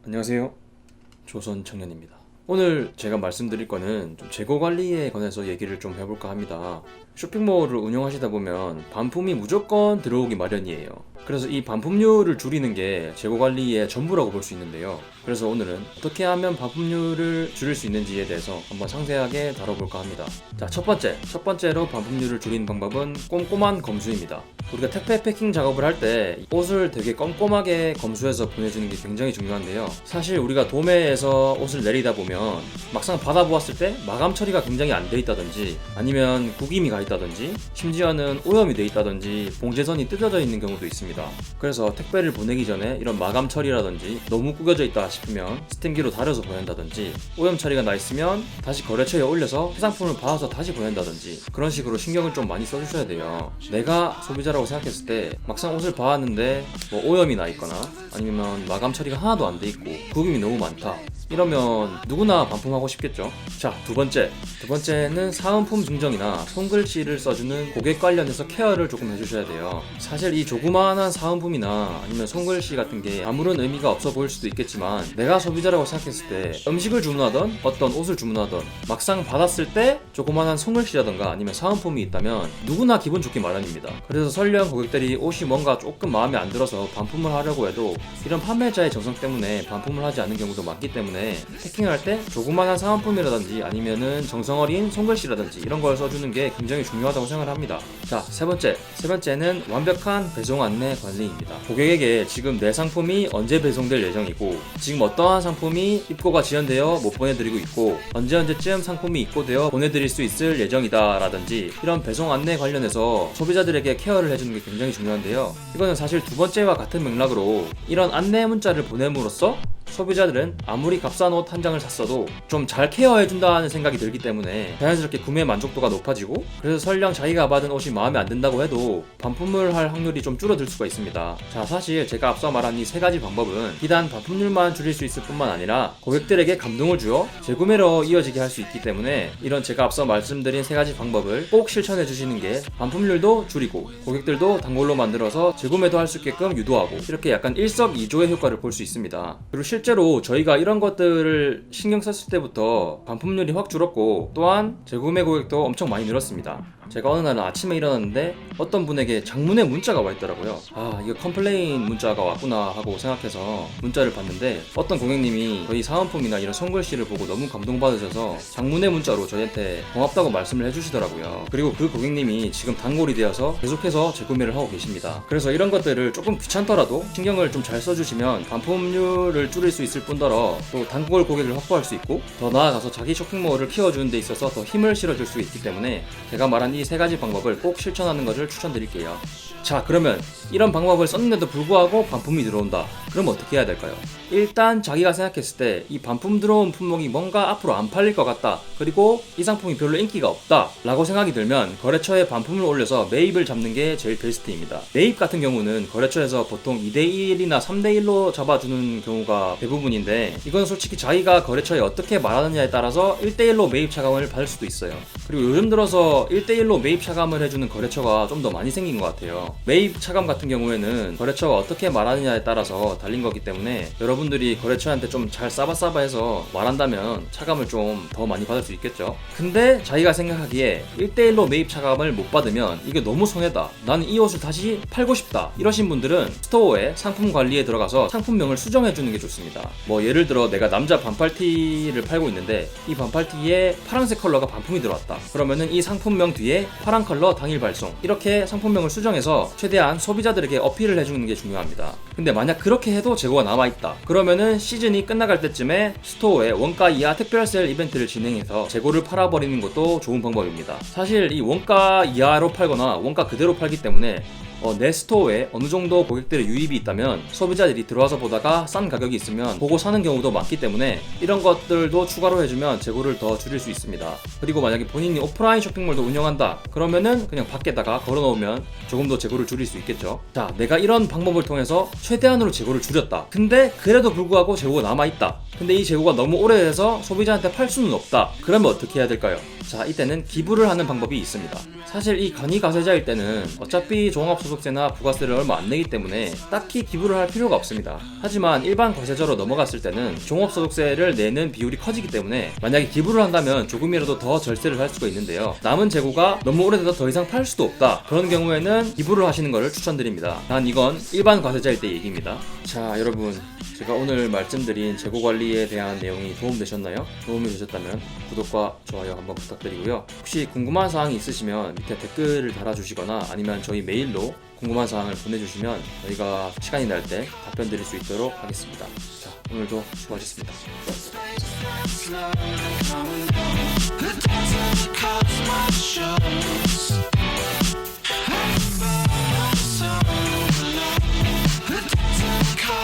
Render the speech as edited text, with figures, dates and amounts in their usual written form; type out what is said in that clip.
안녕하세요. 조선청년입니다. 오늘 제가 말씀드릴 거는 좀 재고 관리에 관해서 얘기를 좀 해볼까 합니다. 쇼핑몰을 운영하시다 보면 반품이 무조건 들어오기 마련이에요. 그래서 이 반품률을 줄이는 게 재고 관리의 전부라고 볼 수 있는데요. 그래서 오늘은 어떻게 하면 반품률을 줄일 수 있는지에 대해서 한번 상세하게 다뤄볼까 합니다. 자, 첫 번째로 반품률을 줄이는 방법은 꼼꼼한 검수입니다. 우리가 택배 패킹 작업을 할 때 옷을 되게 꼼꼼하게 검수해서 보내주는 게 굉장히 중요한데요. 사실 우리가 도매에서 옷을 내리다 보면 막상 받아보았을 때 마감 처리가 굉장히 안 돼 있다든지 아니면 구김이 가 있다든지 심지어는 오염이 돼 있다든지 봉제선이 뜯어져 있는 경우도 있습니다. 그래서 택배를 보내기 전에 이런 마감 처리라든지 너무 구겨져 있다 싶으면 스팀기로 다려서 보낸다든지 오염 처리가 나 있으면 다시 거래처에 올려서 해상품을 받아서 다시 보낸다든지 그런 식으로 신경을 좀 많이 써주셔야 돼요. 내가 소비자라고 생각했을 때 막상 옷을 봐왔는데 뭐 오염이 나 있거나 아니면 마감 처리가 하나도 안 돼 있고 구김이 너무 많다 이러면 누구나 반품하고 싶겠죠. 자, 두 번째는 사은품 증정이나 손글씨를 써주는 고객 관련해서 케어를 조금 해주셔야 돼요. 사실 이 조그마한 사은품이나 아니면 손글씨 같은 게 아무런 의미가 없어 보일 수도 있겠지만 내가 소비자라고 생각했을 때 음식을 주문하던 어떤 옷을 주문하던 막상 받았을 때 조그마한 손글씨라던가 아니면 사은품이 있다면 누구나 기분 좋게 마련입니다. 그래서 설령 고객들이 옷이 뭔가 조금 마음에 안 들어서 반품을 하려고 해도 이런 판매자의 정성 때문에 반품을 하지 않는 경우도 많기 때문에 패킹할 때 조그마한 사은품이라든지 아니면은 정성 어린 손글씨라든지 이런 걸 써주는 게 굉장히 중요하다고 생각을 합니다. 자, 세 번째는 완벽한 배송 안내 관리입니다. 고객에게 지금 내 상품이 언제 배송될 예정이고 지금 어떠한 상품이 입고가 지연되어 못 보내드리고 있고 언제쯤 상품이 입고되어 보내드릴 수 있을 예정이다 라든지 이런 배송 안내 관련해서 소비자들에게 케어를 해주는 게 굉장히 중요한데요. 이거는 사실 두 번째와 같은 맥락으로 이런 안내 문자를 보냄으로써 소비자들은 아무리 값싼 옷 한 장을 샀어도 좀 잘 케어해준다는 생각이 들기 때문에 자연스럽게 구매 만족도가 높아지고 그래서 설령 자기가 받은 옷이 마음에 안 든다고 해도 반품을 할 확률이 좀 줄어들 수가 있습니다. 자, 사실 제가 앞서 말한 이 세 가지 방법은 비단 반품률만 줄일 수 있을 뿐만 아니라 고객들에게 감동을 주어 재구매로 이어지게 할 수 있기 때문에 이런 제가 앞서 말씀드린 세 가지 방법을 꼭 실천해 주시는 게 반품률도 줄이고 고객들도 단골로 만들어서 재구매도 할 수 있게끔 유도하고 이렇게 약간 일석이조의 효과를 볼 수 있습니다. 그리고 실제로 저희가 이런 것들을 신경 썼을 때부터 반품률이 확 줄었고 또한 재구매 고객도 엄청 많이 늘었습니다. 제가 어느 날은 아침에 일어났는데 어떤 분에게 장문의 문자가 와 있더라고요. 아, 이거 컴플레인 문자가 왔구나 하고 생각해서 문자를 봤는데 어떤 고객님이 저희 사은품이나 이런 손글씨를 보고 너무 감동받으셔서 장문의 문자로 저희한테 고맙다고 말씀을 해주시더라고요. 그리고 그 고객님이 지금 단골이 되어서 계속해서 재구매를 하고 계십니다. 그래서 이런 것들을 조금 귀찮더라도 신경을 좀 잘 써주시면 반품률을 줄일 수 있을 뿐더러 또 단골 고객을 확보할 수 있고 더 나아가서 자기 쇼핑몰을 키워주는 데 있어서 더 힘을 실어줄 수 있기 때문에 제가 말한 이 세 가지 방법을 꼭 실천하는 것을 추천드릴게요. 자, 그러면 이런 방법을 썼는데도 불구하고 반품이 들어온다. 그럼 어떻게 해야 될까요? 일단 자기가 생각했을 때 이 반품 들어온 품목이 뭔가 앞으로 안 팔릴 것 같다. 그리고 이 상품이 별로 인기가 없다 라고 생각이 들면 거래처에 반품을 올려서 매입을 잡는 게 제일 베스트입니다. 매입 같은 경우는 거래처에서 보통 2대1이나 3대1로 잡아주는 경우가 대부분인데 이건 솔직히 자기가 거래처에 어떻게 말하느냐에 따라서 1대1로 매입 차감을 받을 수도 있어요. 그리고 요즘 들어서 1대1로 매입 차감을 해주는 거래처가 좀 더 많이 생긴 것 같아요. 매입 차감 같은 경우에는 거래처가 어떻게 말하느냐에 따라서 달린 거기 때문에 여러분들이 거래처한테 좀 잘 싸바싸바해서 말한다면 차감을 좀 더 많이 받을 수 있겠죠. 근데 자기가 생각하기에 1대1로 매입 차감을 못 받으면 이게 너무 손해다, 나는 이 옷을 다시 팔고 싶다 이러신 분들은 스토어에 상품 관리에 들어가서 상품명을 수정해주는 게 좋습니다. 뭐 예를 들어 내가 남자 반팔티를 팔고 있는데 이 반팔티에 파란색 컬러가 반품이 들어왔다. 그러면은 이 상품명 뒤에 파란 컬러 당일 발송 이렇게 상품명을 수정해서 최대한 소비자들에게 어필을 해주는 게 중요합니다. 근데 만약 그렇게 해도 재고가 남아있다 그러면은 시즌이 끝나갈 때쯤에 스토어에 원가 이하 특별 세일 이벤트를 진행해서 재고를 팔아버리는 것도 좋은 방법입니다. 사실 이 원가 이하로 팔거나 원가 그대로 팔기 때문에 내 스토어에 어느 정도 고객들의 유입이 있다면 소비자들이 들어와서 보다가 싼 가격이 있으면 보고 사는 경우도 많기 때문에 이런 것들도 추가로 해주면 재고를 더 줄일 수 있습니다. 그리고 만약에 본인이 오프라인 쇼핑몰도 운영한다 그러면은 그냥 밖에다가 걸어놓으면 조금 더 재고를 줄일 수 있겠죠. 자, 내가 이런 방법을 통해서 최대한으로 재고를 줄였다. 근데 그래도 불구하고 재고가 남아있다. 근데 이 재고가 너무 오래돼서 소비자한테 팔 수는 없다. 그러면 어떻게 해야 될까요? 자, 이때는 기부를 하는 방법이 있습니다. 사실 이 간이가세자일 때는 어차피 종합 종합소득세나 부가세를 얼마 안 내기 때문에 딱히 기부를 할 필요가 없습니다. 하지만 일반 과세자로 넘어갔을 때는 종합소득세를 내는 비율이 커지기 때문에 만약에 기부를 한다면 조금이라도 더 절세를 할 수가 있는데요. 남은 재고가 너무 오래돼서 더 이상 팔 수도 없다. 그런 경우에는 기부를 하시는 것을 추천드립니다. 단 이건 일반 과세자일 때 얘기입니다. 자, 여러분, 제가 오늘 말씀드린 재고관리에 대한 내용이 도움되셨나요? 도움이 되셨다면 구독과 좋아요 한번 부탁드리고요. 혹시 궁금한 사항이 있으시면 밑에 댓글을 달아주시거나 아니면 저희 메일로 궁금한 사항을 보내주시면 저희가 시간이 날 때 답변 드릴 수 있도록 하겠습니다. 자, 오늘도 수고하셨습니다. The dancing across my shoes.